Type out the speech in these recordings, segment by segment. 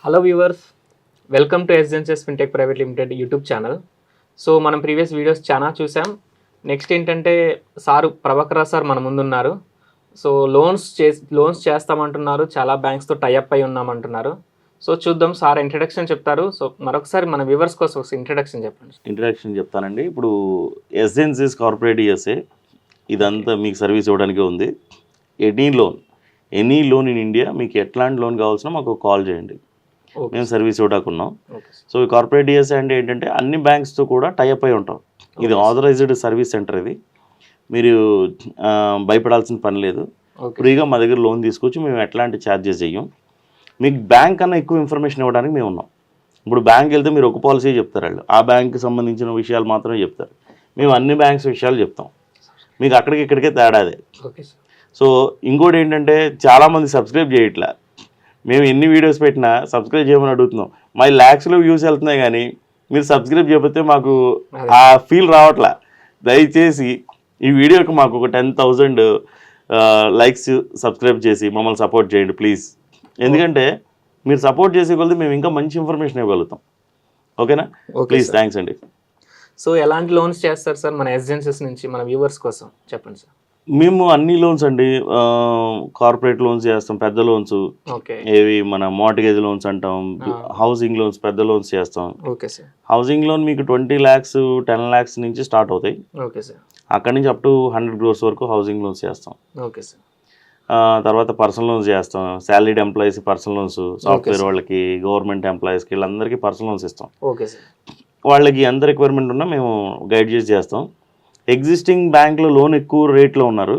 Hello viewers, welcome to ఎస్జెన్సెస్ fintech private limited YouTube channel. So మనం previous videos చాలా చూసాం. నెక్స్ట్ ఏంటంటే ప్రభాకర్ సార్ మన ముందున్నారు. సో లోన్స్ చేస్తామంటున్నారు, చాలా బ్యాంక్స్తో టైఅప్ అయి ఉన్నామంటున్నారు. సో చూద్దాం, సార్ ఇంట్రడక్షన్ చెప్తారు. సో మరొకసారి మన వ్యూవర్స్ కోసం ఒక ఇంట్రడక్షన్ చెప్పండి. ఇంట్రడక్షన్ చెప్తానండి. ఇప్పుడు ఎస్ఎన్సీస్ కార్పొరేట్ యూఎస్ఏ ఇదంతా మీకు సర్వీస్ ఇవ్వడానికి ఉంది. ఎనీ లోన్ ఇన్ ఇండియా మీకు ఎట్లాంటి లోన్ కావాల్సిన మాకు కాల్ చేయండి, మేము సర్వీస్ ఇవ్వడానికి ఉన్నాం. సో ఈ కార్పొరేట్ యూఎస్ఏ అంటే ఏంటంటే అన్ని బ్యాంక్స్తో కూడా టైఅప్ అయి ఉంటాం. ఇది ఆథరైజ్డ్ సర్వీస్ సెంటర్. ఇది మీరు భయపడాల్సిన పని లేదు. ఫ్రీగా మా దగ్గర లోన్ తీసుకొచ్చి మేము ఎట్లాంటి ఛార్జెస్ చెయ్యం. మీకు బ్యాంక్ కన్నా ఎక్కువ ఇన్ఫర్మేషన్ ఇవ్వడానికి మేము ఉన్నాం. ఇప్పుడు బ్యాంక్ వెళ్తే మీరు ఒక పాలసీ చెప్తారు, వాళ్ళు ఆ బ్యాంక్కి సంబంధించిన విషయాలు మాత్రమే చెప్తారు. మేము అన్ని బ్యాంక్స్ విషయాలు చెప్తాం. మీకు అక్కడికి ఇక్కడికే తేడాదే. సో ఇంకోటి ఏంటంటే చాలామంది సబ్స్క్రైబ్ చేయట్లా. మేము ఎన్ని వీడియోస్ పెట్టినా సబ్స్క్రైబ్ చేయమని అడుగుతున్నాం. మా ల్యాక్స్లో వ్యూస్ వెళ్తున్నాయి, కానీ మీరు సబ్స్క్రైబ్ చేయకపోతే మాకు ఆ ఫీల్ రావట్లా. దయచేసి ఈ వీడియోకి మాకు ఒక 10,000 లైక్స్ సబ్స్క్రైబ్ చేసి మమ్మల్ని సపోర్ట్ చేయండి ప్లీజ్. ఎందుకంటే మీరు సపోర్ట్ చేసే కొద్దీ మేము ఇంకా మంచి ఇన్ఫర్మేషన్ ఇవ్వగలుగుతాం. ఓకేనా? ప్లీజ్, థ్యాంక్స్ అండి. సో ఎలాంటి లోన్స్ చేస్తారు సార్ మన ఎస్జెన్సెస్ నుంచి మన వ్యూవర్స్ కోసం చెప్పండి సార్. మేము అన్ని లోన్స్ అండి, కార్పొరేట్ లోన్స్ చేస్తాం, పెద్ద లోన్స్ ఏవి మన మార్టిగేజ్ లోన్స్ అంటాం, హౌసింగ్ లోన్స్ పెద్ద లోన్స్ చేస్తాం. హౌసింగ్ లోన్ మీకు 20 lakhs 10 lakhs నుంచి స్టార్ట్ అవుతాయి. అక్కడి నుంచి అప్ టు 100 crores వరకు హౌసింగ్ లోన్స్ చేస్తాం. తర్వాత పర్సనల్ లోన్స్ చేస్తాం. Salaried employees personal loans, software వాళ్ళకి, గవర్నమెంట్ ఎంప్లాయీస్కి, వీళ్ళందరికీ పర్సనల్ లోన్స్ ఇస్తాం. వాళ్ళకి ఎంత రిక్వైర్మెంట్ ఉన్నా మేము గైడ్ చేస్తాం. ఎగ్జిస్టింగ్ బ్యాంక్లో లోన్ ఎక్కువ రేట్లో ఉన్నారు,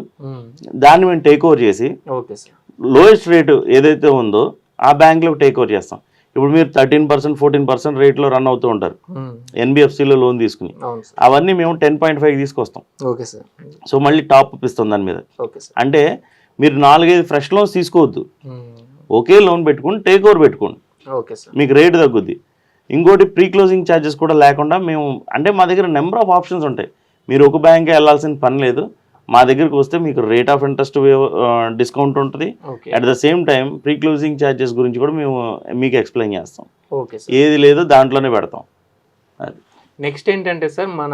దాన్ని మేము టేక్ ఓవర్ చేసి లోయెస్ట్ రేటు ఏదైతే ఉందో ఆ బ్యాంక్లో టేక్ ఓవర్ చేస్తాం. ఇప్పుడు మీరు 13% 14% రేట్లో రన్ అవుతూ ఉంటారు ఎన్బిఎఫ్సిలో లోన్ తీసుకుని, అవన్నీ మేము 10.5 తీసుకొస్తాం. సో మళ్ళీ టాప్ అప్ ఇస్తాం దాని మీద. అంటే మీరు 4-5 ఫ్రెష్ లోన్స్ తీసుకోవద్దు, ఒకే లోన్ పెట్టుకుని టేక్ ఓవర్ పెట్టుకోండి, మీకు రేటు తగ్గుద్ది. ఇంకోటి ప్రీ క్లోజింగ్ ఛార్జెస్ కూడా లేకుండా మేము, అంటే మా దగ్గర నెంబర్ ఆఫ్ ఆప్షన్స్ ఉంటాయి. మీరు ఒక బ్యాంకే వెళ్ళాల్సిన పని లేదు. మా దగ్గరికి వస్తే మీకు రేట్ ఆఫ్ ఇంట్రెస్ట్ డిస్కౌంట్ ఉంటుంది. At the same time pre closing charges గురించి కూడా మేము మీకు ఎక్స్ప్లెయిన్ చేస్తాం. ఏది లేదో దాంట్లోనే పెడతాం. అది నెక్స్ట్ ఏంటంటే సార్, మన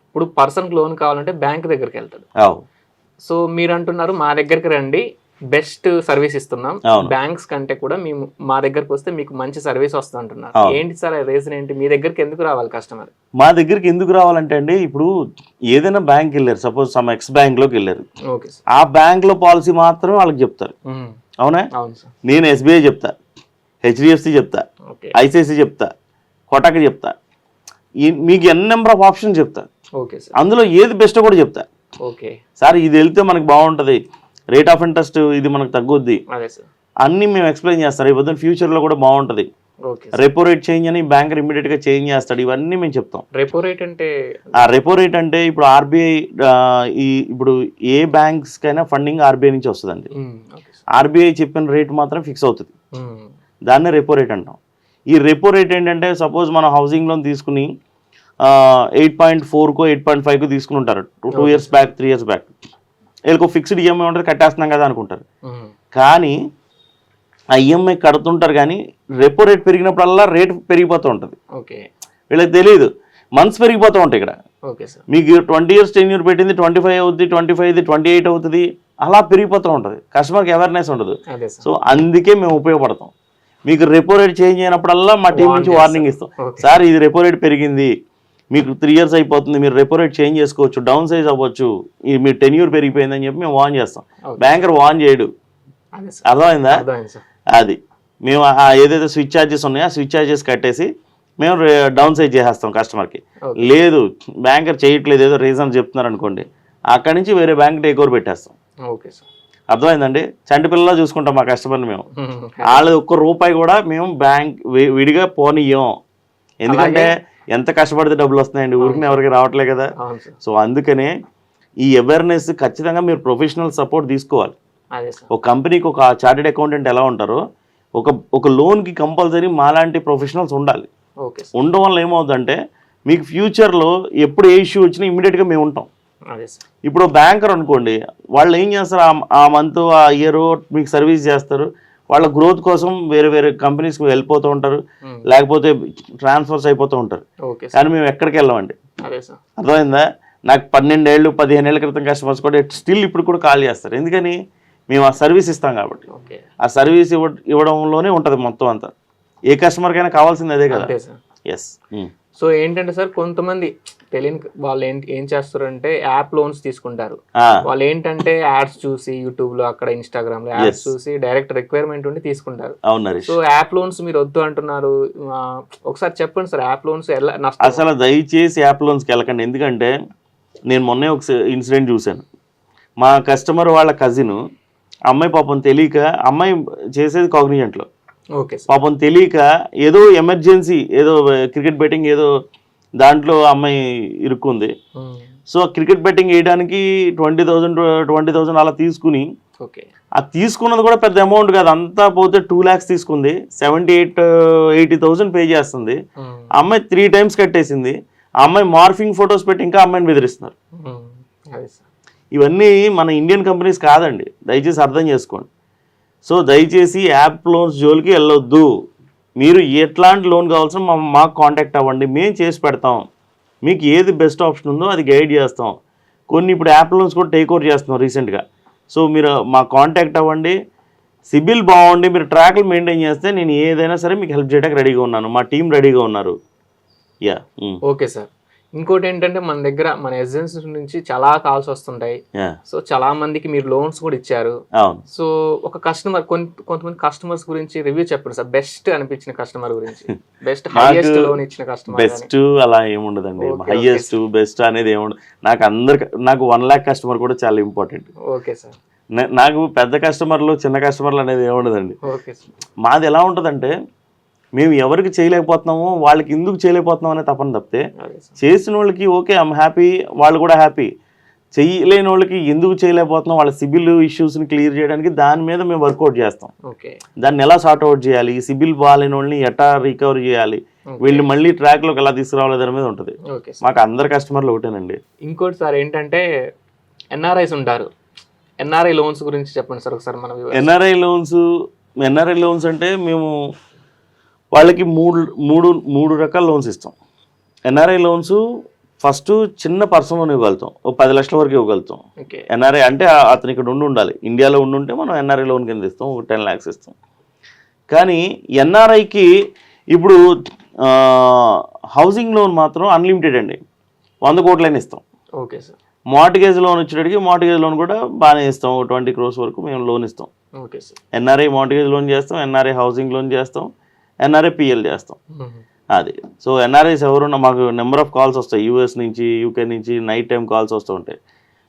ఇప్పుడు పర్సన్కి లోన్ కావాలంటే బ్యాంక్ దగ్గరికి వెళ్తాడు. సో మీరు అంటున్నారు మా దగ్గరికి రండి, బెస్ట్ సర్వీస్ ఇస్తున్నాం, బ్యాంక్స్ కంటే కూడా మేము మా దగ్గరకు వస్తే మీకు మంచి సర్వీస్ వస్తుంది అంటున్నారు. ఏంటి సార్ రీజన్ ఏంటి? మీ దగ్గరికి ఎందుకు రావాలి కస్టమర్? మా దగ్గరికి ఎందుకు రావాలంటే అండి, ఇప్పుడు ఏదైనా బ్యాంక్ వెళ్ళారు, సపోజ్ సమ్ ఎక్స్ బ్యాంక్ లోకి వెళ్ళారు, ఆ బ్యాంక్ లో పాలసీ మాత్రమే వాళ్ళకి చెప్తారు. అవునా? నేను ఎస్బీఐ చెప్తా, హెచ్డిఎఫ్సి చెప్తా, ఐసిఐసి చెప్తా, కోటక్ చెప్తా, మీకు ఎన్ని నెంబర్ ఆఫ్ ఆప్షన్స్ చెప్తా. అందులో ఏది బెస్ట్ కూడా చెప్తా. సార్ ఇది వెళ్తే మనకు బాగుంటది, రేట్ ఆఫ్ ఇంట్రెస్ట్ ఇది మనకు తగ్గుద్ది, అన్ని మేము ఎక్స్ప్లెయిన్ చేస్తాం. రేపు ఫ్యూచర్లో కూడా బాగుంటుంది. రెపో రేట్ చేంజ్ అని బ్యాంకర్ ఇమీడియట్ గా చేంజ్ చేస్తాడు, ఇవన్నీ మేము చెప్తాం. రెపో రేట్ అంటే రెపో రేట్ అంటే ఇప్పుడు ఆర్బీఐ, ఇప్పుడు ఏ బ్యాంక్స్ కైనా ఫండింగ్ ఆర్బీఐ నుంచి వస్తుందండి. ఆర్బీఐ చెప్పిన రేట్ మాత్రం ఫిక్స్ అవుతుంది, దాన్నే రెపో రేట్ అంటాం. ఈ రెపో రేట్ ఏంటంటే, సపోజ్ మనం హౌసింగ్ లోన్ తీసుకుని 8.4కో 8.5కో తీసుకుని ఉంటారు 2 years బ్యాక్ 3 years బ్యాక్. వీళ్ళకి ఫిక్స్డ్ ఈఎంఐ ఉంటుంది, కట్టేస్తున్నాం కదా అనుకుంటారు. కానీ ఆ ఈఎంఐ కడుతుంటారు, కానీ రెపో రేట్ పెరిగినప్పుడల్లా రేట్ పెరిగిపోతూ ఉంటుంది. వీళ్ళకి తెలియదు, మంత్స్ పెరిగిపోతూ ఉంటాయి. ఇక్కడ మీకు 20 years టెన్యూర్ పెట్టింది 25 అవుతుంది, 25 28 అవుతుంది, అలా పెరిగిపోతూ ఉంటుంది. కస్టమర్కి అవేర్నెస్ ఉండదు. సో అందుకే మేము ఉపయోగపడతాం. మీకు రెపో రేట్ చేంజ్ అయినప్పుడల్లా మా టీం నుంచి వార్నింగ్ ఇస్తాం. సార్ ఇది రెపో రేట్ పెరిగింది, మీకు 3 years అయిపోతుంది, మీరు రెపో రేట్ చేంజ్ చేసుకోవచ్చు, డౌన్ సైజ్ అవ్వచ్చు, మీ టెన్యూర్ పెరిగిపోయిందని చెప్పి మేము వార్న్ చేస్తాం. బ్యాంకర్ వార్న్ చేయడు. అర్థమైందా? అది మేము ఏదైతే స్విచ్ ఛార్జెస్ ఉన్నాయో ఆ స్విచ్ ఛార్జెస్ కట్టేసి మేము డౌన్ సైజ్ చేసేస్తాం కస్టమర్కి. లేదు బ్యాంకర్ చేయట్లేదు, ఏదో రీజన్ చెప్తున్నారు అనుకోండి, అక్కడి నుంచి వేరే బ్యాంక్ టేక్ ఓవర్ పెట్టేస్తాం. అర్థమైందండి? చంటి పిల్లలా చూసుకుంటాం మా కస్టమర్ని మేము. వాళ్ళది ₹1 కూడా మేము బ్యాంక్ విడిగా పోనీయం. ఎందుకంటే ఎంత కష్టపడితే డబ్బులు వస్తున్నాయండి, ఊరికి ఎవరికి రావట్లే కదా. సో అందుకనే ఈ అవేర్నెస్ ఖచ్చితంగా మీరు ప్రొఫెషనల్ సపోర్ట్ తీసుకోవాలి. ఒక కంపెనీకి ఒక చార్టెడ్ అకౌంటెంట్ ఎలా ఉంటారో ఒక లోన్కి కంపల్సరీ మాలాంటి ప్రొఫెషనల్స్ ఉండాలి. ఉండడం వల్ల ఏమవుతుందంటే మీకు ఫ్యూచర్లో ఎప్పుడు ఏ ఇష్యూ వచ్చినా ఇమీడియట్గా మేము ఉంటాం. ఇప్పుడు బ్యాంకర్ అనుకోండి, వాళ్ళు ఏం చేస్తారు, ఆ మంత్ ఆ ఇయర్ మీకు సర్వీస్ చేస్తారు, వాళ్ళ గ్రోత్ కోసం వేరే వేరే కంపెనీస్కి వెళ్ళిపోతూ ఉంటారు, లేకపోతే ట్రాన్స్ఫర్స్ అయిపోతూ ఉంటారు. ఓకే కానీ మేము ఎక్కడికి వెళ్ళామండి. అదే సార్. అర్థమైందా? నాకు 12 ఏళ్ళు 15 ఏళ్ళ క్రితం కస్టమర్స్ కూడా స్టిల్ ఇప్పుడు కూడా కాల్ చేస్తారు. ఎందుకని? మేము ఆ సర్వీస్ ఇస్తాం కాబట్టి. ఓకే. ఆ సర్వీస్ ఇవ్వడంలోనే ఉంటుంది మొత్తం అంతా. ఏ కస్టమర్కైనా కావాల్సింది అదే కదా. అంతే సార్. ఎస్. సో ఏంటంటే సార్, కొంతమంది తెలియని వాళ్ళు ఏం చేస్తారంటే యాప్ లోన్స్ తీసుకుంటారు. వాళ్ళు ఏంటంటే యాడ్స్ చూసి యూట్యూబ్ లో, అక్కడ ఇన్స్టాగ్రామ్ లో యాడ్స్ చూసి డైరెక్ట్ రిక్వైర్మెంట్ ఉండి తీసుకుంటారు. సో యాప్ లోన్స్ మీరు వద్దు అంటున్నారు, ఒకసారి చెప్పండి సార్, యాప్ లోన్స్ ఎలా నష్టం? అసలు దయచేసి యాప్ లోన్స్కి వెళ్ళకండి. ఎందుకంటే నేను మొన్నే ఒక ఇన్సిడెంట్ చూశాను. మా కస్టమర్ వాళ్ళ కజిన్ అమ్మాయి పాపం తెలియక, అమ్మాయి చేసేది కాగ్నిజెంట్లో, ఓకే, పాపం తెలియక ఏదో ఎమర్జెన్సీ, ఏదో క్రికెట్ బెట్టింగ్ ఏదో దాంట్లో అమ్మాయి ఇరుక్కుంది. సో క్రికెట్ బెట్టింగ్ వేయడానికి 20,000 అలా తీసుకుని, ఆ తీసుకున్నది కూడా పెద్ద అమౌంట్ కాదు, అంతా పోతే 2 lakhs తీసుకుంది. 78,000-80,000 పే చేస్తుంది. అమ్మాయి 3 times కట్టేసింది. ఆ అమ్మాయి మార్ఫింగ్ ఫొటోస్ పెట్టి ఇంకా అమ్మాయిని బెదిరిస్తున్నారు. ఇవన్నీ మన ఇండియన్ కంపెనీస్ కాదండి, దయచేసి అర్థం చేసుకోండి. సో దయచేసి యాప్ లోన్స్ జోలికి వెళ్ళొద్దు. మీరు ఎట్లాంటి లోన్ కావాల్సిన మాకు కాంటాక్ట్ అవ్వండి, మేము చేసి పెడతాం. మీకు ఏది బెస్ట్ ఆప్షన్ ఉందో అది గైడ్ చేస్తాం. కొన్ని ఇప్పుడు యాప్ లోన్స్ కూడా టేక్ ఓవర్ చేస్తున్నాం రీసెంట్గా. సో మీరు మా కాంటాక్ట్ అవ్వండి. సిబిల్ బాగుండి మీరు ట్రాక్లు మెయింటైన్ చేస్తే నేను ఏదైనా సరే మీకు హెల్ప్ చేయడానికి రెడీగా ఉన్నాను, మా టీం రెడీగా ఉన్నారు. యా. Okay sir. ఇంకోటి ఏంటంటే మన దగ్గర మన ఏజెన్సీ నుంచి చాలా కాల్స్ వస్తుంటాయి. సో చాలా మందికి మీరు లోన్స్ కూడా ఇచ్చారు. సో ఒక కస్టమర్, కొంతమంది కస్టమర్స్ గురించి రివ్యూ చెప్పండి సార్, బెస్ట్ అనిపించిన కస్టమర్ గురించి, బెస్ట్ హైయెస్ట్ లోన్ ఇచ్చిన కస్టమర్. బెస్ట్ అలా ఏముండదండి, హైయెస్ట్ బెస్ట్ అనేది ఏముండదు. నాకు 1 lakh కస్టమర్ కూడా చాలా ఇంపార్టెంట్. Okay sir. నాకు పెద్ద కస్టమర్లు చిన్న కస్టమర్లు అనేది ఏముండదండి. Okay sir. మాది ఎలా ఉంటుందంటే, మేము ఎవరికి చేయలేకపోతున్నామో వాళ్ళకి ఎందుకు చేయలేకపోతున్నాం అనే తప్పని తప్పితే, చేసిన వాళ్ళకి ఓకే ఐమ్ హ్యాపీ, వాళ్ళు కూడా హ్యాపీ. చేయలేని వాళ్ళకి ఎందుకు చేయలేకపోతున్నాం, వాళ్ళ సిబిల్ ఇష్యూస్ని క్లియర్ చేయడానికి దాని మీద మేము వర్కౌట్ చేస్తాం. దాన్ని ఎలా సార్ట్అవుట్ చేయాలి, ఈ సిబిల్ బాగాలేని వాళ్ళని ఎట్లా రికవర్ చేయాలి, వీళ్ళు మళ్ళీ ట్రాక్లోకి ఎలా తీసుకురావాలి దాని మీద ఉంటుంది. మాకు అందరు కస్టమర్లు ఒకటేనండి. ఇంకోటి సార్ ఏంటంటే, ఎన్ఆర్ఐస్ ఉంటారు, ఎన్ఆర్ఐ లోన్స్ గురించి చెప్పండి సార్ ఒకసారి. మనం ఎన్ఆర్ఐ లోన్స్ అంటే మేము వాళ్ళకి మూడు రకాల లోన్స్ ఇస్తాం. ఎన్ఆర్ఐ లోన్స్ ఫస్ట్ చిన్న పర్సన్ లోన్ ఇవ్వగలుగుతాం, ఒక 10 లక్షల వరకు ఇవ్వగలుగుతాం. ఎన్ఆర్ఐ అంటే అతను ఇక్కడ ఉండాలి, ఇండియాలో ఉంటే మనం ఎన్ఆర్ఐ లోన్ కింద ఇస్తాం, ఒక 10 lakhs ఇస్తాం. కానీ ఎన్ఆర్ఐకి ఇప్పుడు హౌసింగ్ లోన్ మాత్రం అన్లిమిటెడ్ అండి, 100 కోట్లైనా ఇస్తాం. Okay sir. మార్టిగేజ్ లోన్ వచ్చేటికి మార్టిగేజ్ లోన్ కూడా బాగానే ఇస్తాం, 20 crores వరకు మేము లోన్ ఇస్తాం. Okay sir. NRI mortgage loan చేస్తాం, ఎన్ఆర్ఐ హౌసింగ్ లోన్ చేస్తాం, ఎన్ఆర్ఐ పిఎల్ చేస్తాం. అది. సో ఎన్ఆర్ఐస్ ఎవరున్నా మాకు నెంబర్ ఆఫ్ కాల్స్ వస్తాయి, యూఎస్ నుంచి, యూకే నుంచి నైట్ టైం కాల్స్ వస్తూ ఉంటాయి.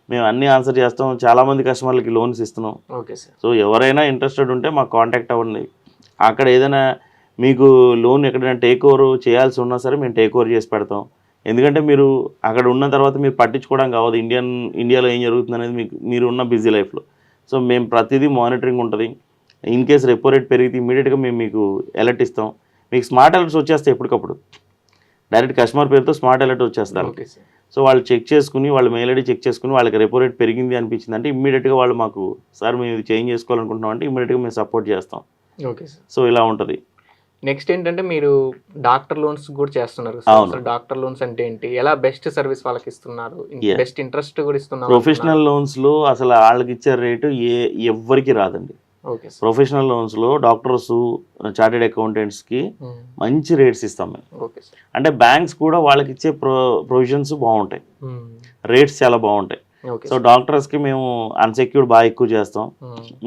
మేము అన్నీ ఆన్సర్ చేస్తాం, చాలామంది కస్టమర్లకి లోన్స్ ఇస్తున్నాం. Okay sir. సో ఎవరైనా ఇంట్రెస్టెడ్ ఉంటే మాకు కాంటాక్ట్ అవ్వండి. అక్కడ ఏదైనా మీకు లోన్ ఎక్కడైనా టేక్ ఓవర్ చేయాల్సి ఉన్నా సరే మేము టేక్ ఓవర్ చేసి పెడతాం. ఎందుకంటే మీరు అక్కడ ఉన్న తర్వాత మీరు పట్టించుకోవడం కావద్దు, ఇండియాలో ఏం జరుగుతుంది అనేది మీరు ఉన్న బిజీ లైఫ్లో. సో మేము ప్రతిదీ మానిటరింగ్ ఉంటుంది. ఇన్ కేసు రెపో రేట్ పెరిగితే ఇమీడియట్గా మేము మీకు అలర్ట్ ఇస్తాం. మీకు స్మార్ట్ అలర్ట్స్ వచ్చేస్తాయి ఎప్పటికప్పుడు, డైరెక్ట్ కస్టమర్ పేరుతో స్మార్ట్ అలర్ట్ వచ్చేస్తారు. సో వాళ్ళు చెక్ చేసుకుని, వాళ్ళ మెయిల్ ఐడి చెక్ చేసుకుని, వాళ్ళకి రెపో రేట్ పెరిగింది అనిపించింది అంటే ఇమీడియట్గా వాళ్ళు మాకు, సార్ మేము ఇది చేంజ్ చేసుకోవాలనుకుంటున్నాం అంటే ఇమీడియట్గా మేము సపోర్ట్ చేస్తాం. Okay sir. సో ఇలా ఉంటుంది. నెక్స్ట్ ఏంటంటే మీరు డాక్టర్ లోన్స్ కూడా చేస్తున్నారు. డాక్టర్ లోన్స్ అంటే ఏంటి, ఎలా బెస్ట్ సర్వీస్ వాళ్ళకి ఇస్తున్నారు, బెస్ట్ ఇంట్రెస్ట్ కూడా ఇస్తున్నారు? ప్రొఫెషనల్ లోన్స్లో అసలు వాళ్ళకి ఇచ్చే రేటు ఎవ్వరికి రాదండి. ప్రొఫెషనల్ లోన్స్లో డాక్టర్స్, చార్టెడ్ అకౌంటెంట్స్కి మంచి రేట్స్ ఇస్తాం మేము. అంటే బ్యాంక్స్ కూడా వాళ్ళకి ఇచ్చే ప్రొవిజన్స్ బాగుంటాయి, రేట్స్ చాలా బాగుంటాయి. సో డాక్టర్స్కి మేము అన్సెక్యూర్డ్ బాగా ఎక్కువ చేస్తాం,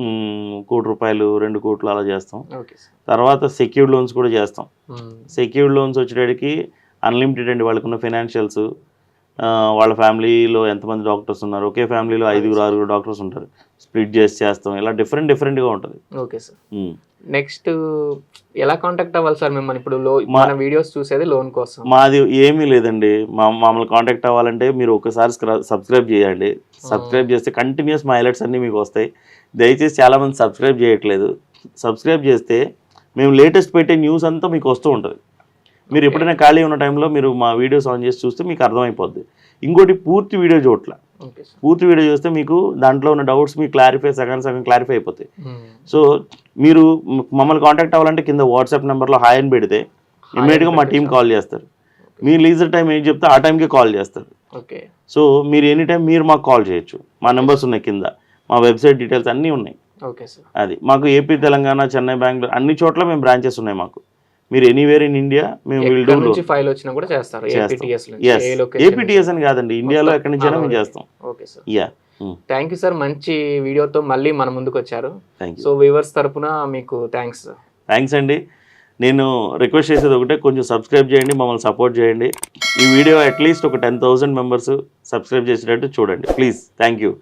1 కోటి రూపాయలు 2 కోట్లు అలా చేస్తాం. తర్వాత సెక్యూర్డ్ లోన్స్ కూడా చేస్తాం. సెక్యూర్డ్ లోన్స్ వచ్చేటికి అన్లిమిటెడ్ అండి, వాళ్ళకున్న ఫైనాన్షియల్స్, వాళ్ళ ఫ్యామిలీలో ఎంతమంది డాక్టర్స్ ఉన్నారు, ఒకే ఫ్యామిలీలో 5-6 డాక్టర్స్ ఉంటారు, స్ప్లిట్ చేసి చేస్తాం. ఇలా డిఫరెంట్గా ఉంటుంది. Okay sir. నెక్స్ట్ ఎలా కాంటాక్ట్ అవ్వాలి సార్ మిమ్మల్ని? ఇప్పుడు మన వీడియోస్ చూసేది లోన్ కోసం. మాది ఏమీ లేదండి, మమ్మల్ని కాంటాక్ట్ అవ్వాలంటే మీరు ఒకసారి సబ్స్క్రైబ్ చేయండి. సబ్స్క్రైబ్ చేస్తే కంటిన్యూస్ మా హైలైట్స్ అన్నీ మీకు వస్తాయి. దయచేసి చాలామంది సబ్స్క్రైబ్ చేయట్లేదు. సబ్స్క్రైబ్ చేస్తే మేము లేటెస్ట్ పెట్టే న్యూస్ అంతా మీకు వస్తూ ఉంటుంది. మీరు ఎప్పుడైనా ఖాళీ ఉన్న టైంలో మీరు మా వీడియోస్ ఆన్ చేసి చూస్తే మీకు అర్థమైపోద్ది. ఇంకోటి పూర్తి వీడియో చూడట్లా, ఓకే సార్. పూర్తి వీడియో చూస్తే మీకు దాంట్లో ఉన్న డౌట్స్ మీకు సగం క్లారిఫై అయిపోతాయి. సో మీరు మమ్మల్ని కాంటాక్ట్ అవ్వాలంటే కింద వాట్సాప్ నెంబర్లో హాయ్ అని పెడితే ఇమ్మీడియట్గా మా టీం కాల్ చేస్తారు. మీ లీజర్ టైం ఏం చెప్తే ఆ టైంకి కాల్ చేస్తారు. ఓకే. సో మీరు ఎనీ టైం మీరు మాకు కాల్ చేయొచ్చు. మా నెంబర్స్ ఉన్నాయి కింద, మా వెబ్సైట్ డీటెయిల్స్ అన్నీ ఉన్నాయి. Okay sir. అది మాకు ఏపీ, తెలంగాణ, చెన్నై, బెంగళూరు అన్ని చోట్ల మేము బ్రాంచెస్ ఉన్నాయి మాకు. మీరు ఎనీవేర్ ఇన్ ఇండియా మేము విల్ డూ నుంచి ఫైల్ వచ్చినా కూడా చేస్తారు. ఏపీటీఎస్ అని కాదండి, ఇండియాలో ఎక్కడి నుంచి అయినా మేము చేస్తాం. Okay sir. Yeah, thank you sir, మంచి వీడియోతో మళ్ళీ మన ముందుకు వచ్చారు. Thank you. సో వ్యూవర్స్ తరపున మీకు థ్యాంక్స్. థ్యాంక్స్ అండి. నేను రిక్వెస్ట్ చేసేది ఒకటే, కొంచెం సబ్స్క్రైబ్ చేయండి, మమ్మల్ని సపోర్ట్ చేయండి. ఈ వీడియో అట్లీస్ట్ ఒక 10,000 మెంబర్స్ సబ్స్క్రైబ్ చేసేటట్టు చూడండి ప్లీజ్. Thank you.